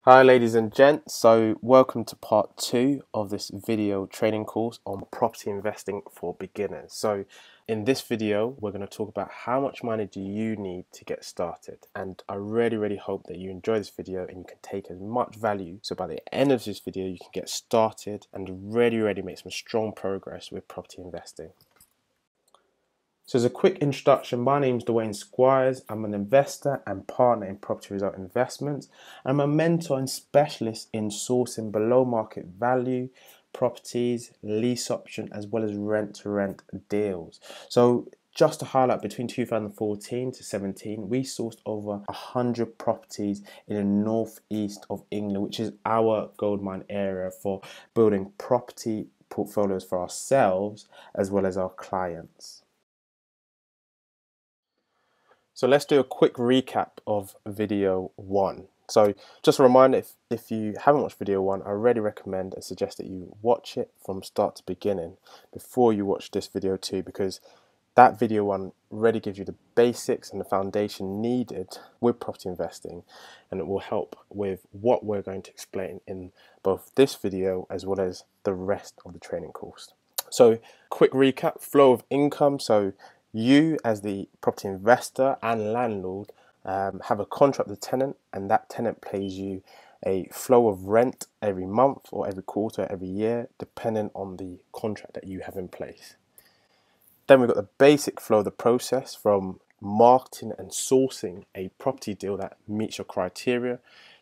Hi ladies and gents, so welcome to part 2 of this video training course on property investing for beginners. So in this video we're going to talk about how much money do you need to get started, and I really hope that you enjoy this video and you can take as much value so by the end of this video you can get started and really make some strong progress with property investing. So as a quick introduction, my name is Dwayne Squires. I'm an investor and partner in Property Result Investments. I'm a mentor and specialist in sourcing below market value properties, lease option, as well as rent-to-rent deals. So just to highlight, between 2014 to 17, we sourced over 100 properties in the northeast of England, which is our goldmine area for building property portfolios for ourselves as well as our clients. So let's do a quick recap of video 1. So just a reminder, if you haven't watched video 1, I really recommend and suggest that you watch it from start to beginning before you watch this video 2, because that video 1 really gives you the basics and the foundation needed with property investing, and it will help with what we're going to explain in both this video as well as the rest of the training course. So quick recap: flow of income. So you as the property investor and landlord have a contract with the tenant, and that tenant pays you a flow of rent every month or every quarter, every year, depending on the contract that you have in place. Then we've got the basic flow of the process, from marketing and sourcing a property deal that meets your criteria,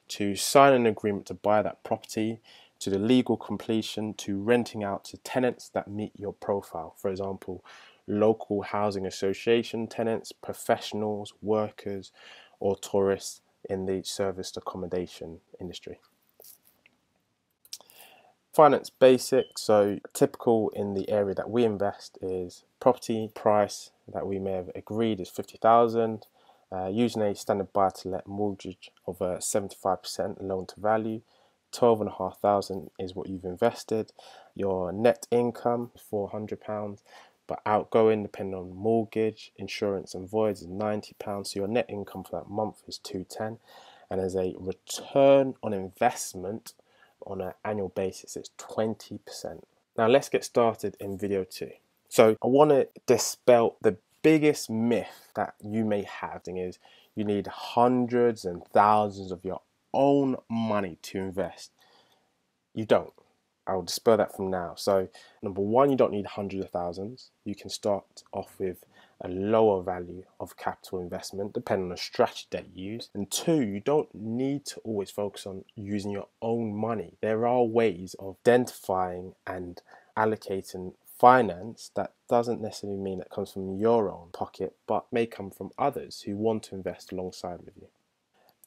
to signing an agreement to buy that property, to the legal completion, to renting out to tenants that meet your profile. For example, local housing association tenants, professionals, workers, or tourists in the serviced accommodation industry. Finance basics. So typical in the area that we invest is property price that we may have agreed is 50,000, using a standard buy-to-let mortgage of 75% loan to value. 12,500 is what you've invested. Your net income is £400, but outgoing, depending on mortgage, insurance and voids, is £90. So your net income for that month is £210, and as a return on investment on an annual basis, it's 20%. Now let's get started in video 2. So I want to dispel the biggest myth that you may have, is you need hundreds and thousands of your own money to invest. You don't. I'll dispel that from now. So number one, you don't need hundreds of thousands. You can start off with a lower value of capital investment depending on the strategy that you use. And two, you don't need to always focus on using your own money. There are ways of identifying and allocating finance that doesn't necessarily mean that comes from your own pocket, but may come from others who want to invest alongside with you.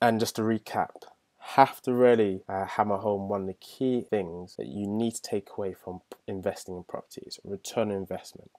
And just to recap, have to really hammer home one of the key things that you need to take away from investing in properties: return on investment.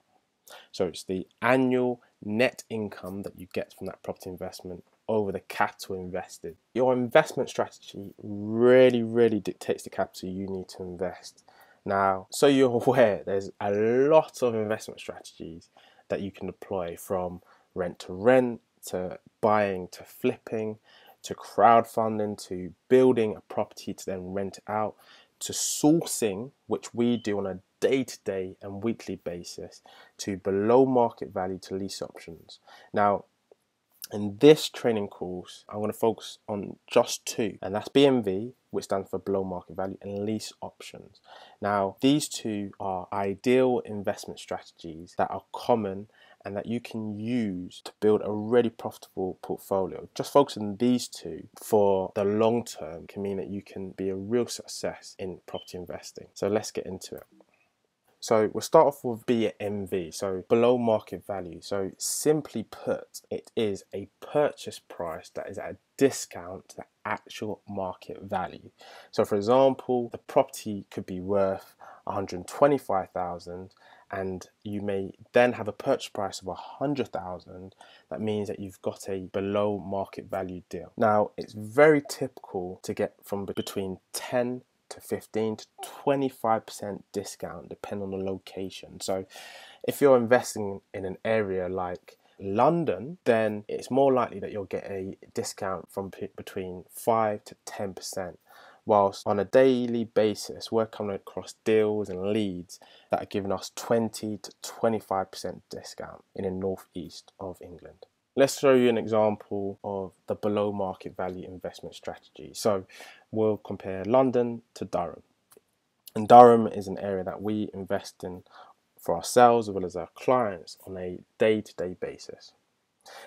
So it's the annual net income that you get from that property investment over the capital invested. Your investment strategy really dictates the capital you need to invest. Now, so you're aware, there's a lot of investment strategies that you can deploy, from rent to rent, to buying, to flipping, to crowdfunding, to building a property to then rent it out, to sourcing, which we do on a day-to-day and weekly basis, to below market value, to lease options. Now, in this training course, I'm going to focus on just two, and that's BMV, which stands for below market value, and lease options. Now, these two are ideal investment strategies that are common and that you can use to build a really profitable portfolio. Just focusing on these two for the long term can mean that you can be a real success in property investing. So let's get into it. So we'll start off with BMV, so below market value. So simply put, it is a purchase price that is at a discount to the actual market value. So for example, the property could be worth 125,000, and you may then have a purchase price of 100,000. That means that you've got a below market value deal. Now, it's very typical to get from between 10 to 15 to 25% discount depending on the location. So if you're investing in an area like London, then it's more likely that you'll get a discount from between 5 to 10%. whilst on a daily basis we're coming across deals and leads that are giving us 20 to 25% discount in the northeast of England. Let's show you an example of the below market value investment strategy. So we'll compare London to Durham. And Durham is an area that we invest in for ourselves as well as our clients on a day-to-day basis.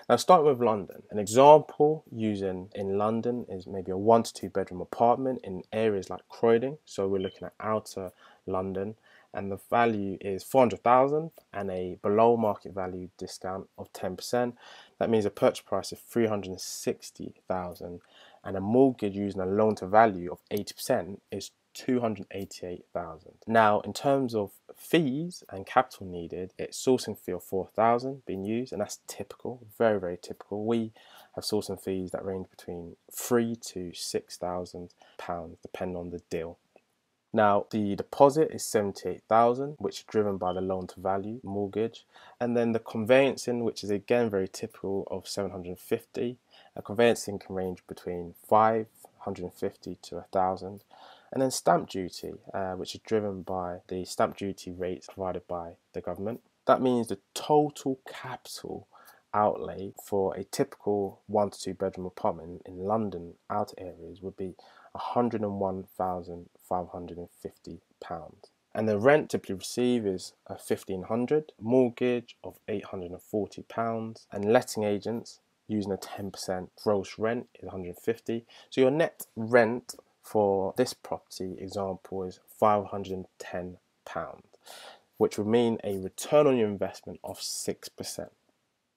Now, starting with London, an example using in London is maybe a 1 to 2 bedroom apartment in areas like Croydon. So we're looking at outer London, and the value is 400,000 and a below market value discount of 10%. That means a purchase price of 360,000 and a mortgage using a loan to value of 80% is 288,000. Now, in terms of fees and capital needed, it's sourcing fee of 4,000 being used, and that's typical, very, very typical. We have sourcing fees that range between £3,000 to £6,000 depending on the deal. Now, the deposit is 78,000, which is driven by the loan to value mortgage, and then the conveyancing, which is again very typical, of 750. A conveyancing can range between 550 to 1,000. And then stamp duty, which is driven by the stamp duty rates provided by the government. That means the total capital outlay for a typical 1 to 2 bedroom apartment in London outer areas would be £101,550. And the rent typically receive is £1,500, mortgage of £840, and letting agents using a 10% gross rent is £150. So your net rent for this property example is £510, which would mean a return on your investment of 6%.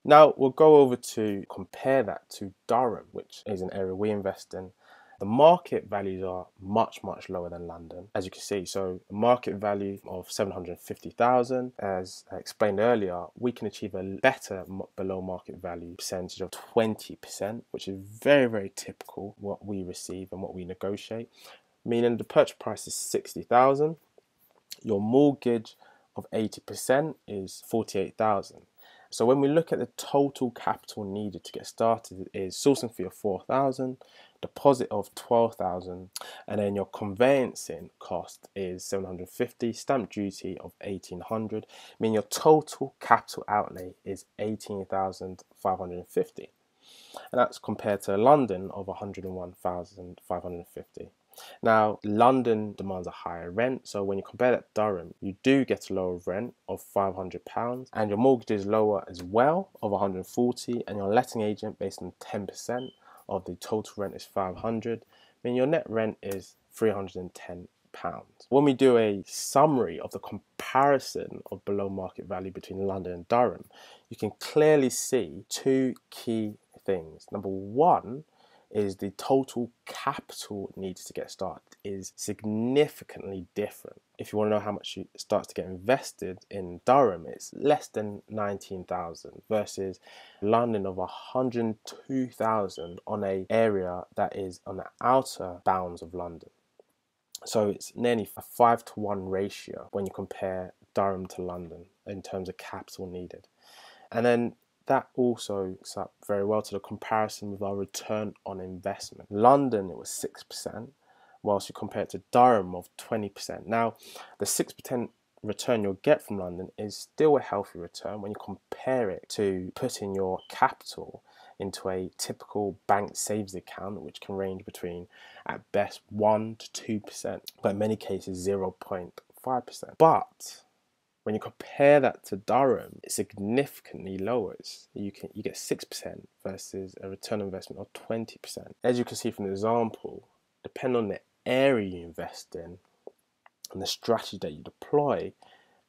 Now we'll go over to compare that to Durham, which is an area we invest in. The market values are much, much lower than London, as you can see. So the market value of 750,000, as I explained earlier, we can achieve a better below market value percentage of 20%, which is very, very typical what we receive and what we negotiate. Meaning the purchase price is 60,000. Your mortgage of 80% is 48,000. So when we look at the total capital needed to get started, is sourcing fee of 4,000, deposit of 12,000, and then your conveyancing cost is 750, stamp duty of 1,800, meaning your total capital outlay is 18,550. And that's compared to London of 101,550. Now, London demands a higher rent, so when you compare that to Durham, you do get a lower rent of £500, and your mortgage is lower as well of 140, and your letting agent, based on 10% of the total rent, is 500, meaning your net rent is £310. When we do a summary of the comparison of below market value between London and Durham, you can clearly see two key things. Number one is the total capital needs to get started is significantly different. If you want to know how much it starts to get invested in Durham, it's less than 19,000 versus London of 102,000 on an area that is on the outer bounds of London. So it's nearly a 5-to-1 ratio when you compare Durham to London in terms of capital needed. And then that also looks up very well to the comparison with our return on investment. London, it was 6%, whilst you compare it to Durham of 20%. Now, the 6% return you'll get from London is still a healthy return when you compare it to putting your capital into a typical bank savings account, which can range between, at best, 1 to 2%, but in many cases 0.5%. But when you compare that to Durham, it significantly lowers. You get 6% versus a return on investment of 20%. As you can see from the example, depending on the area you invest in and the strategy that you deploy,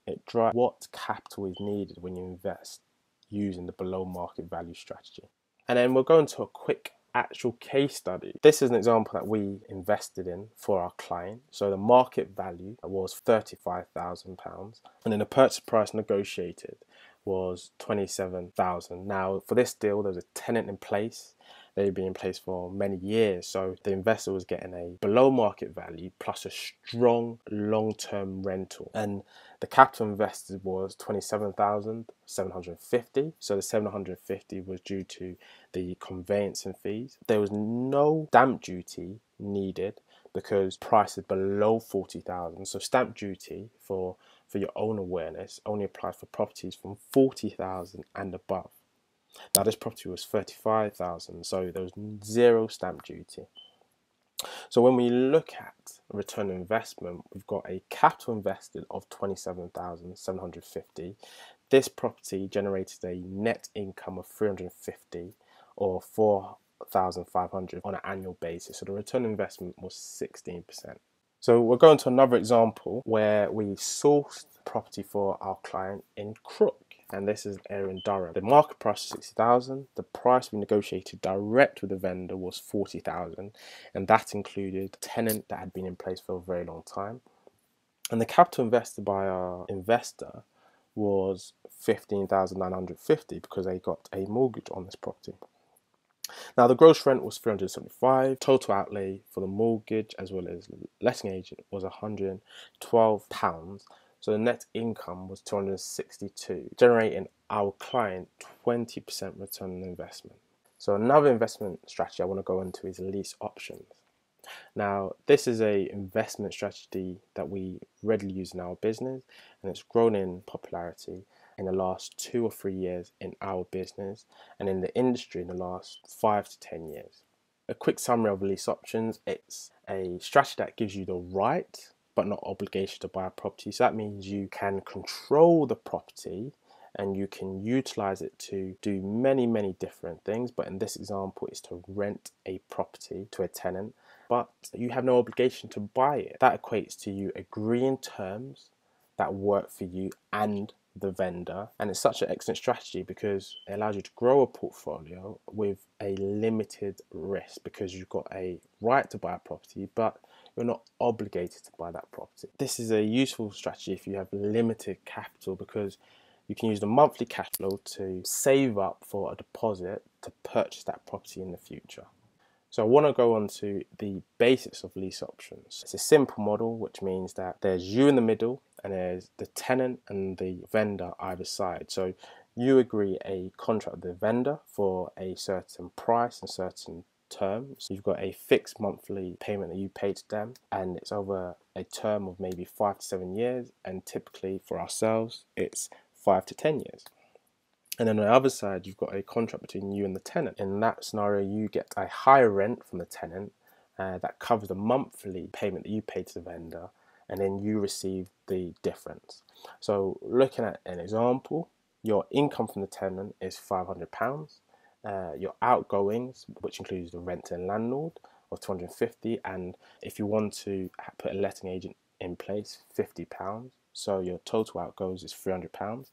it drives what capital is needed when you invest using the below market value strategy. And then we'll go into a quick actual case study. This is an example that we invested in for our client. So the market value was £35,000, and then the purchase price negotiated was £27,000. Now, for this deal, there was a tenant in place. They'd been in place for many years, so the investor was getting a below market value plus a strong long-term rental. And the capital invested was £27,750. So the £750 was due to the conveyancing fees. There was no stamp duty needed because price is below 40,000. So stamp duty, for your own awareness, only applies for properties from 40,000 and above. Now this property was 35,000, so there was zero stamp duty. So when we look at return on investment, we've got a capital invested of 27,750. This property generated a net income of 350, or 4,500 on an annual basis. So the return on investment was 16%. So we're going to another example where we sourced property for our client in Crook, and this is an area in Durham. The market price was 60,000. The price we negotiated direct with the vendor was 40,000, and that included a tenant that had been in place for a very long time. And the capital invested by our investor was 15,950 because they got a mortgage on this property. Now the gross rent was 375. Total outlay for the mortgage as well as letting agent was £112. So the net income was 262, generating our client 20% return on investment. So another investment strategy I want to go into is lease options. Now, this is an investment strategy that we readily use in our business, and it's grown in popularity in the last 2 or 3 years in our business, and in the industry in the last 5 to 10 years. A quick summary of lease options: it's a strategy that gives you the right but not obligation to buy a property. So that means you can control the property and you can utilize it to do many different things, but in this example it's to rent a property to a tenant, but you have no obligation to buy it. That equates to you agreeing terms that work for you and the vendor, and it's such an excellent strategy because it allows you to grow a portfolio with a limited risk, because you've got a right to buy a property but you're not obligated to buy that property. This is a useful strategy if you have limited capital, because you can use the monthly cash flow to save up for a deposit to purchase that property in the future. So I want to go on to the basics of lease options. It's a simple model, which means that there's you in the middle and there's the tenant and the vendor either side. So you agree a contract with the vendor for a certain price and certain terms. You've got a fixed monthly payment that you pay to them, and it's over a term of maybe 5 to 7 years, and typically for ourselves it's 5 to 10 years. And then on the other side, you've got a contract between you and the tenant. In that scenario, you get a higher rent from the tenant that covers the monthly payment that you pay to the vendor, and then you receive the difference. So looking at an example, your income from the tenant is £500. Your outgoings, which includes the rent and landlord, of £250, and if you want to put a letting agent in place, £50. So your total outgoings is £300.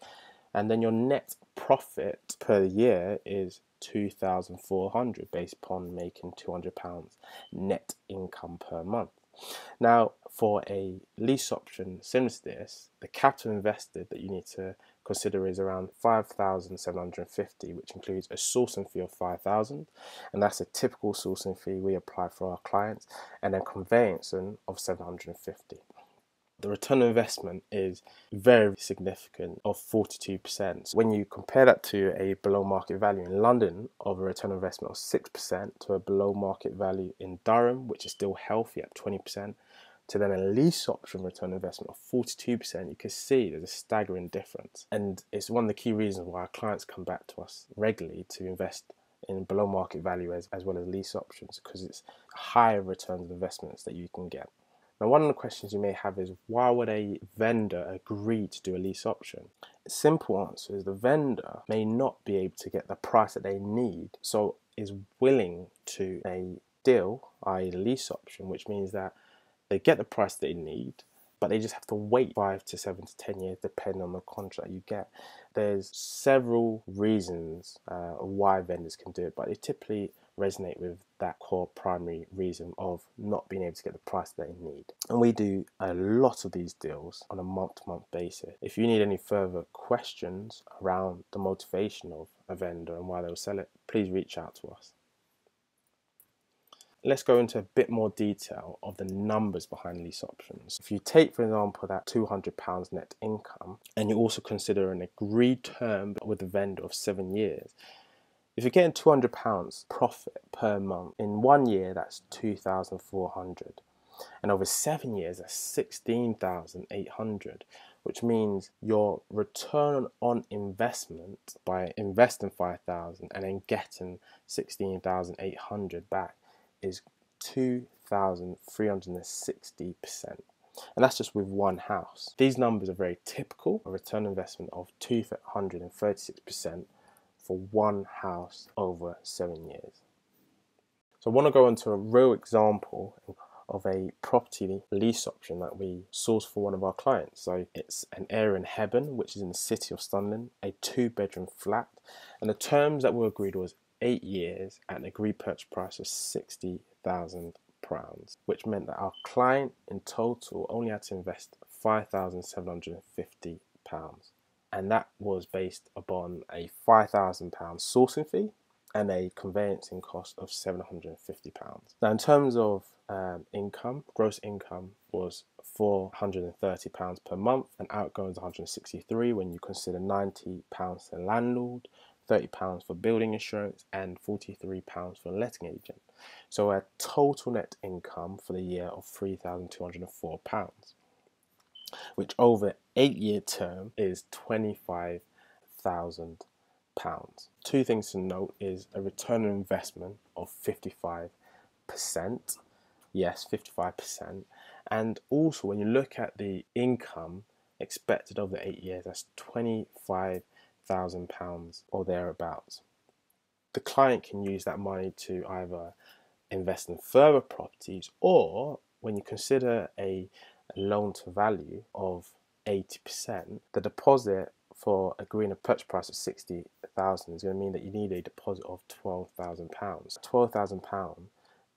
And then your net profit per year is £2,400 based upon making £200 net income per month. Now, for a lease option similar to this, the capital invested that you need to consider is around 5,750, which includes a sourcing fee of 5,000, and that's a typical sourcing fee we apply for our clients, and then conveyancing of 750. The return on investment is very significant, of 42%. When you compare that to a below market value in London of a return on investment of 6%, to a below market value in Durham, which is still healthy at 20%, to then a lease option return on investment of 42%, you can see there's a staggering difference. And it's one of the key reasons why our clients come back to us regularly to invest in below market value as well as lease options, because it's higher returns of investments that you can get. Now, one of the questions you may have is, why would a vendor agree to do a lease option? The simple answer is the vendor may not be able to get the price that they need, so is willing to a deal, i.e. lease option, which means that they get the price they need, but they just have to wait 5 to 7 to 10 years depending on the contract you get. There's several reasons why vendors can do it, but they typically resonate with that core primary reason of not being able to get the price they need. And we do a lot of these deals on a month-to-month basis. If you need any further questions around the motivation of a vendor and why they'll sell it, please reach out to us. Let's go into a bit more detail of the numbers behind lease options. If you take, for example, that £200 net income, and you also consider an agreed term with the vendor of 7 years, if you're getting £200 profit per month, in 1 year that's 2,400. and over 7 years that's 16,800, which means your return on investment by investing 5,000 and then getting 16,800 back is 2,360%. And that's just with one house. These numbers are very typical, a return on investment of 236% for one house over 7 years. So I want to go into a real example of a property lease option that we sourced for one of our clients. So it's an area in Hebburn, which is in the city of Stunland, a 2-bedroom flat, and the terms that were agreed was 8 years at an agreed purchase price of £60,000, which meant that our client in total only had to invest £5,750, and that was based upon a £5,000 sourcing fee and a conveyancing cost of £750. Now, in terms of income, gross income was £430 per month, and outgoings £163 when you consider £90 to landlord, £30 for building insurance, and £43 for a letting agent. So a total net income for the year of £3,204, which over an 8-year term is £25,000. Two things to note is a return on investment of 55%. Yes, 55%. And also when you look at the income expected over the 8 years, that's £25,000 or thereabouts. The client can use that money to either invest in further properties, or when you consider a loan to value of 80%, the deposit for agreeing a purchase price of 60,000 is going to mean that you need a deposit of £12,000. £12,000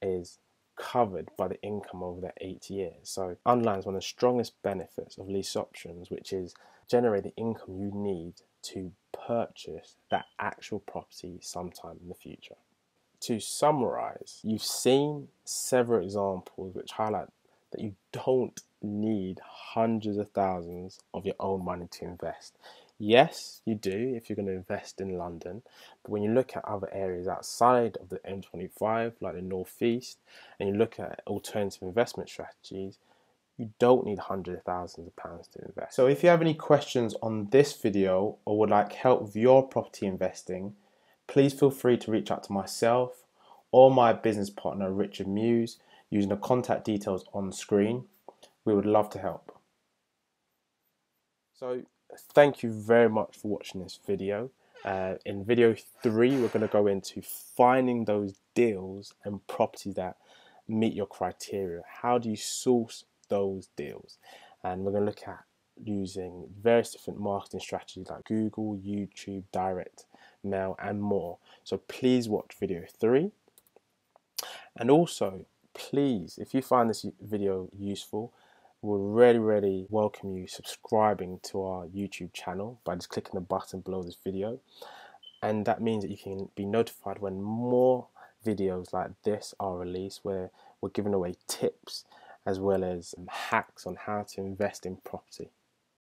is covered by the income over the 8 years. So underlines one of the strongest benefits of lease options, which is generate the income you need to purchase that actual property sometime in the future. To summarize, you've seen several examples which highlight that you don't need hundreds of thousands of your own money to invest. Yes, you do if you're going to invest in London, but when you look at other areas outside of the M25, like the Northeast, and you look at alternative investment strategies, you don't need hundreds of thousands of pounds to invest. So if you have any questions on this video or would like help with your property investing, please feel free to reach out to myself or my business partner Richard Muse using the contact details on screen. We would love to help. So thank you very much for watching this video. In video 3, we're going to go into finding those deals and properties that meet your criteria. How do you source those deals? And we're going to look at using various different marketing strategies like Google, YouTube, direct mail, and more. So please watch video 3. And also, please, if you find this video useful, we'll really welcome you subscribing to our YouTube channel by just clicking the button below this video. And that means that you can be notified when more videos like this are released, where we're giving away tips as well as hacks on how to invest in property.